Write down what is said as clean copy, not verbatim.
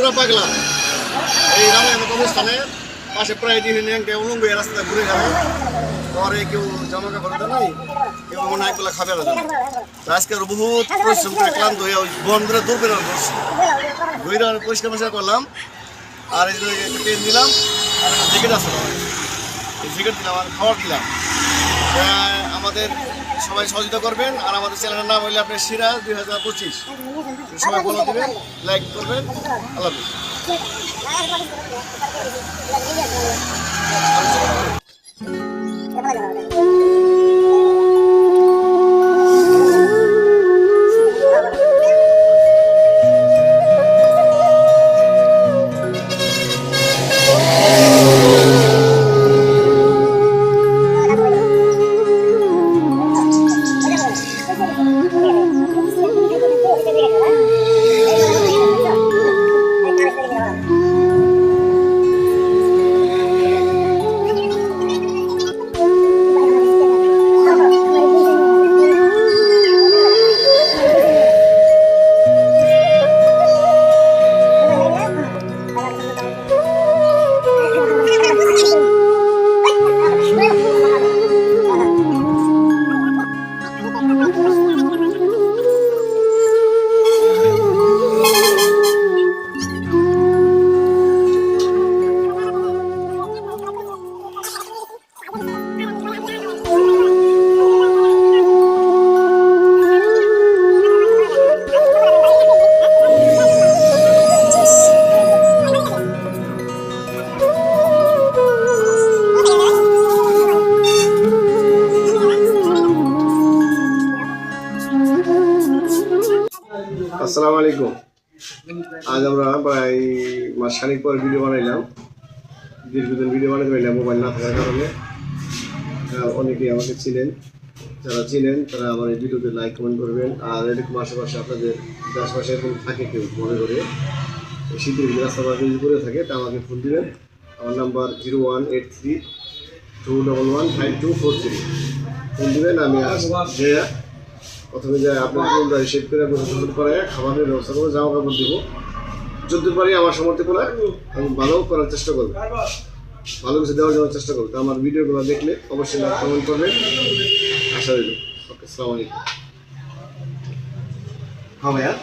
পুরো পাগলা এই রামায়ণ কবরস্থানের পাশে প্রায় দিন উলঙ্গ রাস্তাটা ঘুরে যাবে পরে কেউ জামা কাপড় নাই কেউ মনে হয় খাবে না আজকে বহুত পরিশ্রম করে ক্লান্ত হয়ে বন ধরে দূর বেরো করছি ঘুরে পরিষ্কার পরিষ্কার করলাম আর এই ট্রেন দিলাম আর জ্যাকেট আছে এই জ্যাকেট দিলাম আর খাবার দিলাম আমাদের সবাই সহযোগিতা করবেন আর আমাদের চ্যানেলের নাম হইলে আপনার সিরাজ 2025 সবাই ফলো দেবেন লাইক করবেন আল্লাহ আসসালামু আলাইকুম। আজ আমরা প্রায় মাস খানিক পর ভিডিও বানাইলাম। দীর্ঘদিন ভিডিও বানাতে পারলাম মোবাইল না থাকার কারণে। অনেকেই আমাকে চিনেন, যারা চিনেন তারা আমার এই ভিডিওতে লাইক কমেন্ট করবেন। আর এরকম আশেপাশে আপনাদের আশেপাশে এরকম থাকে কেউ মনে করে শীতের রাস্তা যদি করে থাকে তা আমাকে ফোন দিবেন। আমার নাম্বার 0183211524 ফোন দিবেন। আমি যে প্রথমে যাই আপনার ফোনটা রিসিভ করে গোসল করে খাবারের ব্যবস্থা করে জামা কাপড় দিব। যতদূর পারি আমার সামর্থ্য করে আমি ভালো করার চেষ্টা করবো, ভালো কিছু দেওয়ার জন্য চেষ্টা করবো। তো আমার ভিডিওগুলো দেখলে অবশ্যই লাইক কমেন্ট করবেন, আশা রইল। ওকে, আসসালামু আলাইকুম। হ্যাঁ ভাইয়া।